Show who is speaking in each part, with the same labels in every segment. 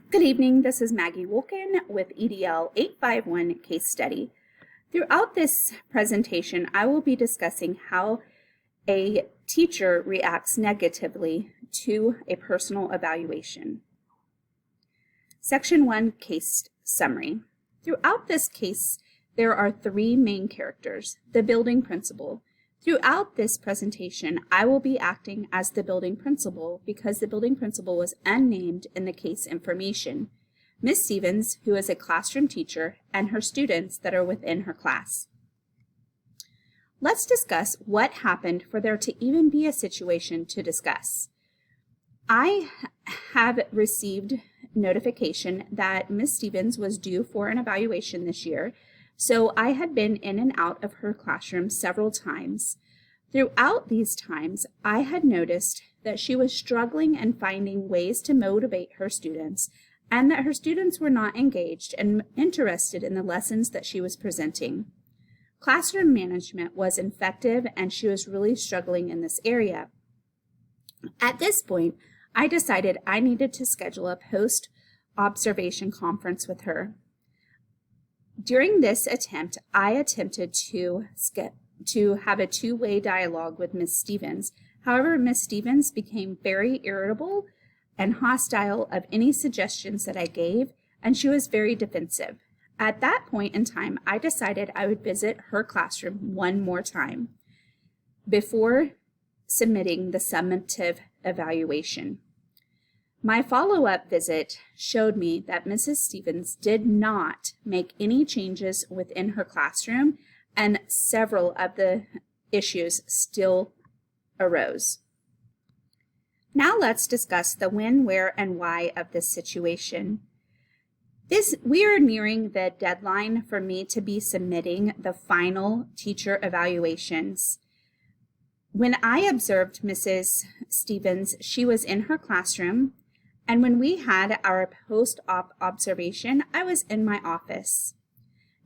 Speaker 1: Good evening, this is Maggie Wolken with EDL 851 Case Study. Throughout this presentation, I will be discussing how a teacher reacts negatively to a personal evaluation. Section 1, Case Summary. Throughout this case, there are three main characters: the building principal. Throughout this presentation, I will be acting as the building principal because the building principal was unnamed in the case information. Ms. Stevens, who is a classroom teacher, and her students that are within her class. Let's discuss what happened for there to even be a situation to discuss. I have received notification that Ms. Stevens was due for an evaluation this year, so I had been in and out of her classroom several times. Throughout these times, I had noticed that she was struggling and finding ways to motivate her students, and that her students were not engaged and interested in the lessons that she was presenting. Classroom management was ineffective, and she was really struggling in this area. At this point, I decided I needed to schedule a post-observation conference with her. During this attempt, I attempted to have a two-way dialogue with Ms. Stevens. However, Ms. Stevens became very irritable and hostile of any suggestions that I gave, and she was very defensive. At that point in time, I decided I would visit her classroom one more time before submitting the summative evaluation. My follow-up visit showed me that Mrs. Stevens did not make any changes within her classroom, and several of the issues still arose. Now let's discuss the when, where, and why of this situation. We are nearing the deadline for me to be submitting the final teacher evaluations. When I observed Mrs. Stevens, she was in her classroom, and when we had our post-op observation, I was in my office.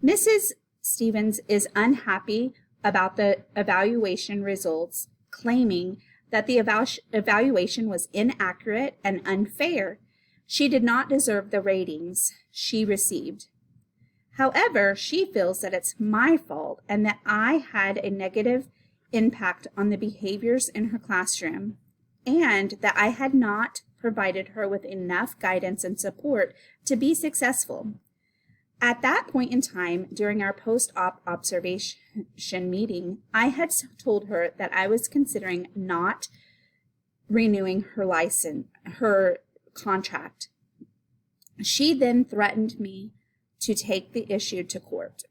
Speaker 1: Mrs. Stevens is unhappy about the evaluation results, claiming that the evaluation was inaccurate and unfair. She did not deserve the ratings she received. However, she feels that it's my fault and that I had a negative impact on the behaviors in her classroom, and that I had not provided her with enough guidance and support to be successful. At that point in time, during our post-op observation meeting, I had told her that I was considering not renewing her contract. She then threatened me to take the issue to court.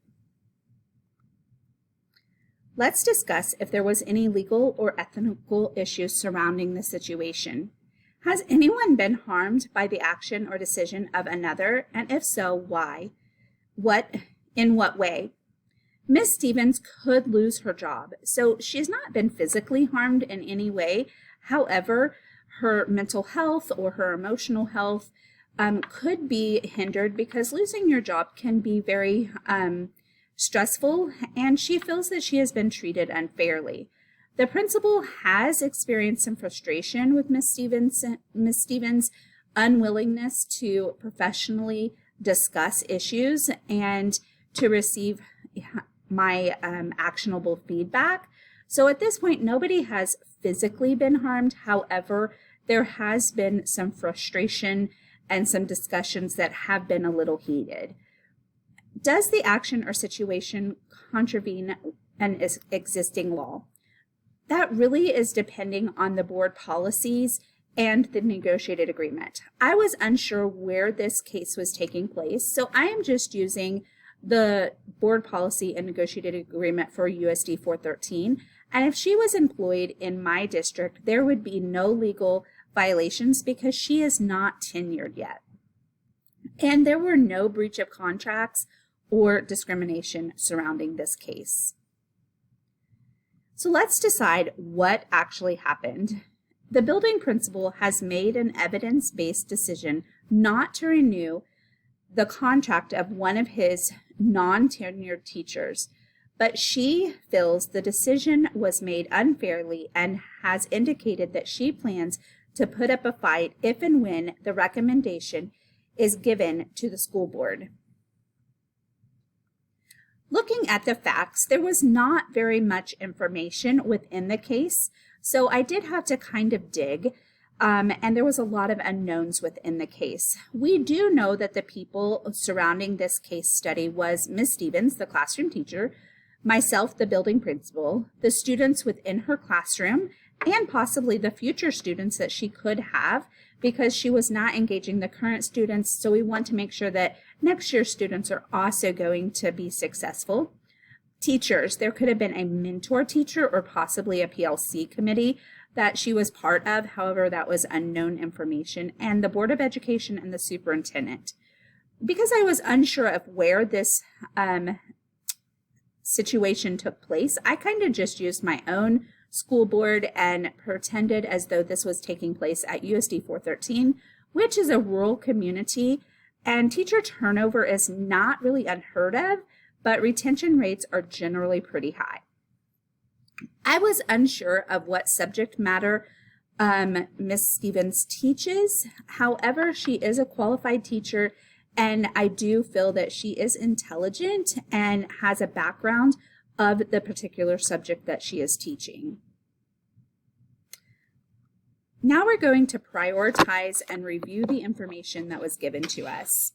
Speaker 1: Let's discuss if there was any legal or ethical issues surrounding the situation. Has anyone been harmed by the action or decision of another, and if so, why? In what way? Ms. Stevens could lose her job, so she has not been physically harmed in any way. However, her mental health or her emotional health could be hindered because losing your job can be very stressful, and she feels that she has been treated unfairly. The principal has experienced some frustration with Ms. Stevens' unwillingness to professionally discuss issues and to receive my actionable feedback. So at this point, nobody has physically been harmed. However, there has been some frustration and some discussions that have been a little heated. Does the action or situation contravene an existing law? That really is depending on the board policies and the negotiated agreement. I was unsure where this case was taking place, so I am just using the board policy and negotiated agreement for USD 413. And if she was employed in my district, there would be no legal violations because she is not tenured yet. And there were no breach of contracts or discrimination surrounding this case. So let's decide what actually happened. The building principal has made an evidence-based decision not to renew the contract of one of his non-tenured teachers, but she feels the decision was made unfairly and has indicated that she plans to put up a fight if and when the recommendation is given to the school board. Looking at the facts, there was not very much information within the case, so I did have to kind of dig, and there was a lot of unknowns within the case. We do know that the people surrounding this case study was Ms. Stevens, the classroom teacher, myself, the building principal, the students within her classroom, and possibly the future students that she could have, because she was not engaging the current students, so we want to make sure that next year's students are also going to be successful. Teachers, there could have been a mentor teacher or possibly a PLC committee that she was part of. However, that was unknown information, and the Board of Education and the superintendent. Because I was unsure of where this situation took place, I kind of just used my own school board and pretended as though this was taking place at USD 413, which is a rural community, and teacher turnover is not really unheard of, but retention rates are generally pretty high. I was unsure of what subject matter Ms. Stevens teaches. However, she is a qualified teacher, and I do feel that she is intelligent and has a background of the particular subject that she is teaching. Now we're going to prioritize and review the information that was given to us.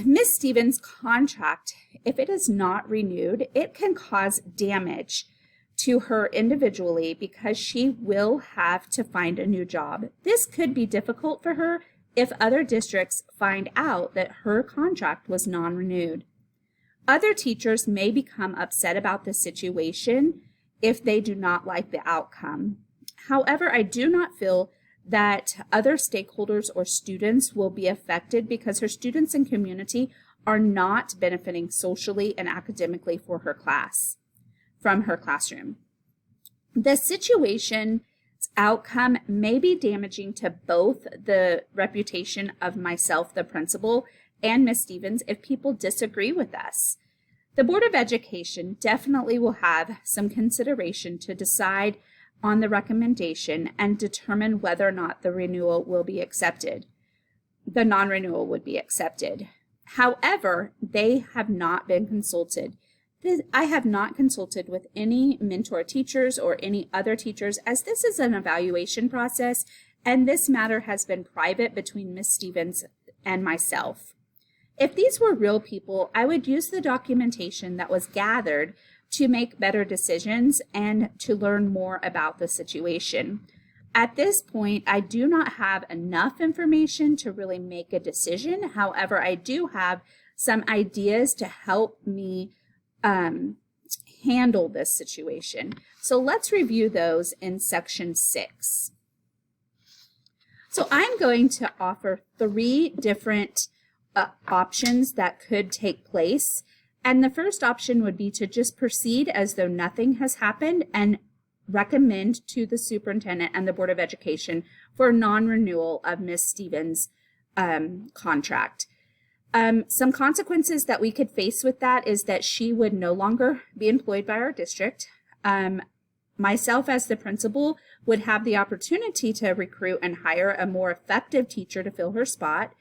Speaker 1: Ms. Stevens' contract, if it is not renewed, it can cause damage to her individually because she will have to find a new job. This could be difficult for her if other districts find out that her contract was non-renewed. Other teachers may become upset about the situation if they do not like the outcome. However, I do not feel that other stakeholders or students will be affected because her students and community are not benefiting socially and academically for her class, from her classroom. The situation's outcome may be damaging to both the reputation of myself, the principal, and Ms. Stevens if people disagree with us. The Board of Education definitely will have some consideration to decide on the recommendation and determine whether or not the renewal will be accepted. The non-renewal would be accepted. However, they have not been consulted. I have not consulted with any mentor teachers or any other teachers, as this is an evaluation process, and this matter has been private between Ms. Stevens and myself. If these were real people, I would use the documentation that was gathered to make better decisions and to learn more about the situation. At this point, I do not have enough information to really make a decision. However, I do have some ideas to help me handle this situation. So let's review those in section 6. So I'm going to offer 3 different options that could take place. And the first option would be to just proceed as though nothing has happened and recommend to the superintendent and the Board of Education for non-renewal of Ms. Stevens' contract. Some consequences that we could face with that is that she would no longer be employed by our district. Myself as the principal would have the opportunity to recruit and hire a more effective teacher to fill her spot,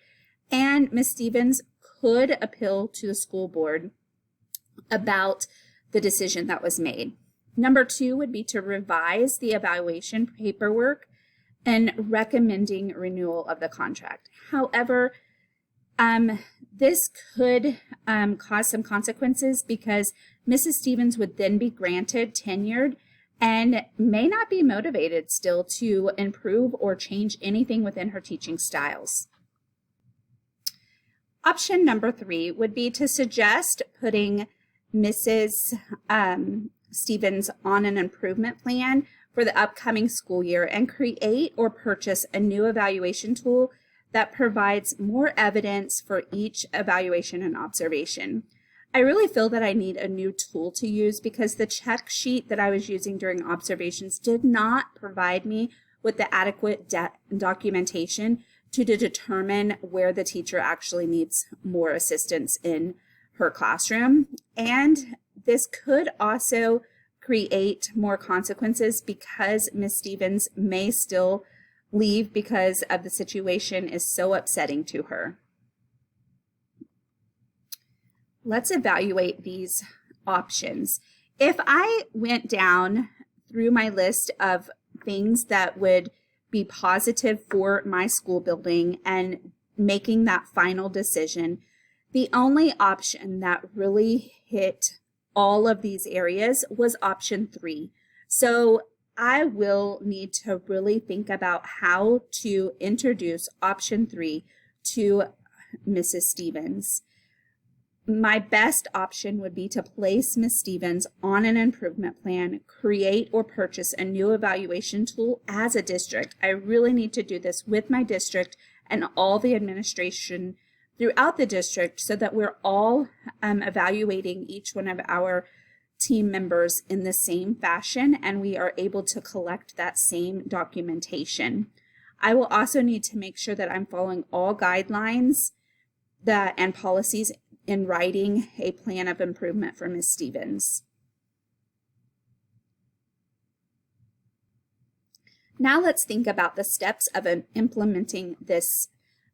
Speaker 1: and Ms. Stevens could appeal to the school board about the decision that was made. Number 2 would be to revise the evaluation paperwork and recommending renewal of the contract. However, this could cause some consequences because Mrs. Stevens would then be granted tenured and may not be motivated still to improve or change anything within her teaching styles. Option number 3 would be to suggest putting Mrs. Stevens on an improvement plan for the upcoming school year and create or purchase a new evaluation tool that provides more evidence for each evaluation and observation. I really feel that I need a new tool to use because the check sheet that I was using during observations did not provide me with the adequate documentation to determine where the teacher actually needs more assistance in her classroom. And this could also create more consequences because Ms. Stevens may still leave because of the situation is so upsetting to her. Let's evaluate these options. If I went down through my list of things that would be positive for my school building and making that final decision, the only option that really hit all of these areas was option 3. So I will need to really think about how to introduce option 3 to Mrs. Stevens. My best option would be to place Ms. Stevens on an improvement plan, create or purchase a new evaluation tool as a district. I really need to do this with my district and all the administration throughout the district so that we're all evaluating each one of our team members in the same fashion and we are able to collect that same documentation. I will also need to make sure that I'm following all guidelines and policies in writing a plan of improvement for Ms. Stevens. Now let's think about the steps of implementing this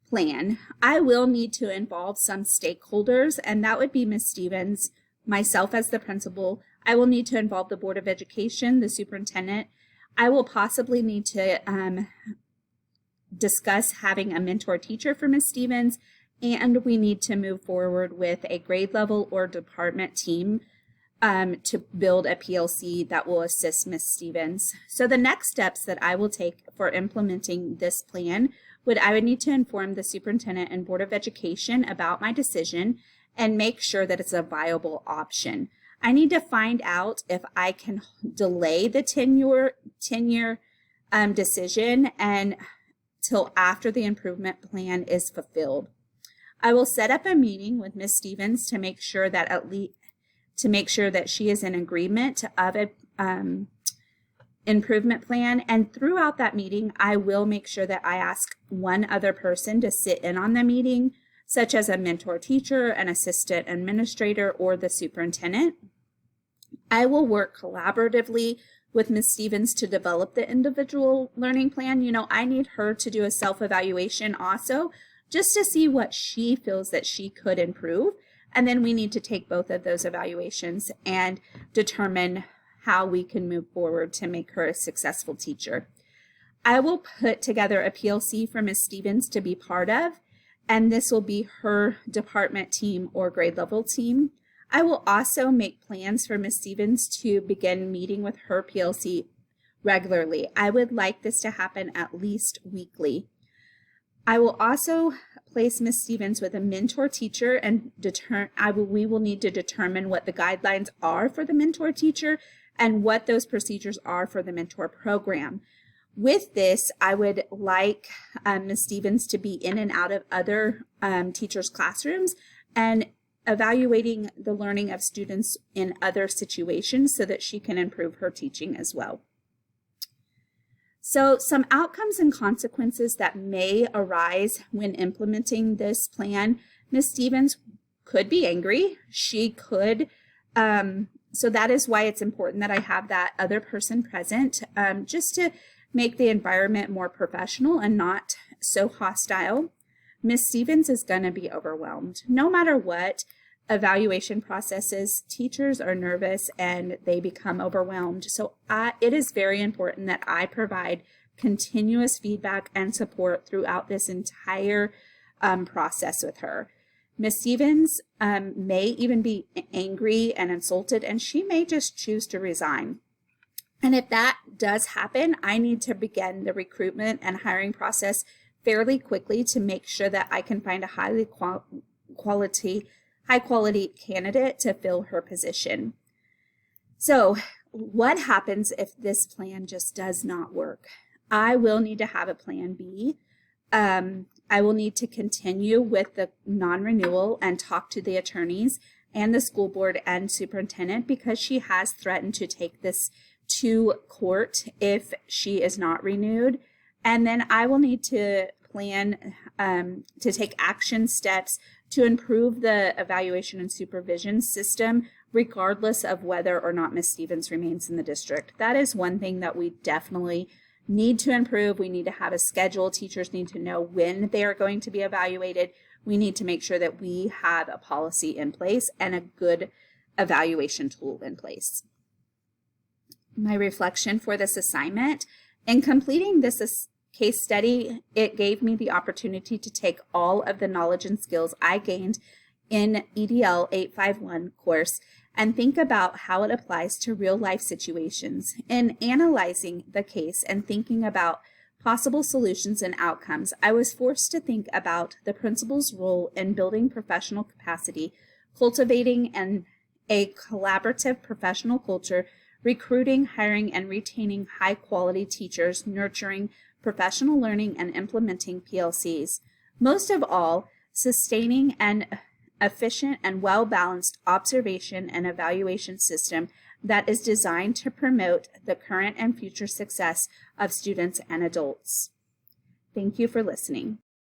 Speaker 1: plan. I will need to involve some stakeholders, and that would be Ms. Stevens, myself as the principal. I will need to involve the Board of Education, the superintendent. I will possibly need to discuss having a mentor teacher for Ms. Stevens, and we need to move forward with a grade level or department team to build a PLC that will assist Ms. Stevens. So the next steps that I will take for implementing this plan I would need to inform the superintendent and Board of Education about my decision and make sure that it's a viable option. I need to find out if I can delay the 10-year decision until after the improvement plan is fulfilled. I will set up a meeting with Ms. Stevens to make sure that she is in agreement of a improvement plan, and throughout that meeting I will make sure that I ask one other person to sit in on the meeting, such as a mentor teacher, an assistant administrator, or the superintendent. I will work collaboratively with Ms. Stevens to develop the individual learning plan. I need her to do a self-evaluation also, just to see what she feels that she could improve. And then we need to take both of those evaluations and determine how we can move forward to make her a successful teacher. I will put together a PLC for Ms. Stevens to be part of, and this will be her department team or grade level team. I will also make plans for Ms. Stevens to begin meeting with her PLC regularly. I would like this to happen at least weekly. I will also place Ms. Stevens with a mentor teacher and we will need to determine what the guidelines are for the mentor teacher and what those procedures are for the mentor program. With this, I would like Ms. Stevens to be in and out of other teachers' classrooms and evaluating the learning of students in other situations so that she can improve her teaching as well. So some outcomes and consequences that may arise when implementing this plan. Ms. Stevens could be angry. She could, so that is why it's important that I have that other person present, just to make the environment more professional and not so hostile. Ms. Stevens is going to be overwhelmed. No matter what evaluation processes, teachers are nervous and they become overwhelmed. So it is very important that I provide continuous feedback and support throughout this entire process with her. Ms. Stevens may even be angry and insulted, and she may just choose to resign. And if that does happen, I need to begin the recruitment and hiring process fairly quickly to make sure that I can find a high quality candidate to fill her position. So what happens if this plan just does not work? I will need to have a plan B. I will need to continue with the non-renewal and talk to the attorneys and the school board and superintendent, because she has threatened to take this to court if she is not renewed. And then I will need to plan to take action steps to improve the evaluation and supervision system, regardless of whether or not Ms. Stevens remains in the district. That is one thing that we definitely need to improve. We need to have a schedule. Teachers need to know when they are going to be evaluated. We need to make sure that we have a policy in place and a good evaluation tool in place. My reflection for this assignment: in completing this case study, it gave me the opportunity to take all of the knowledge and skills I gained in EDL 851 course and think about how it applies to real life situations. In analyzing the case and thinking about possible solutions and outcomes, I was forced to think about the principal's role in building professional capacity, cultivating a collaborative professional culture, recruiting, hiring, and retaining high-quality teachers, nurturing professional learning, and implementing PLCs. Most of all, sustaining an efficient and well-balanced observation and evaluation system that is designed to promote the current and future success of students and adults. Thank you for listening.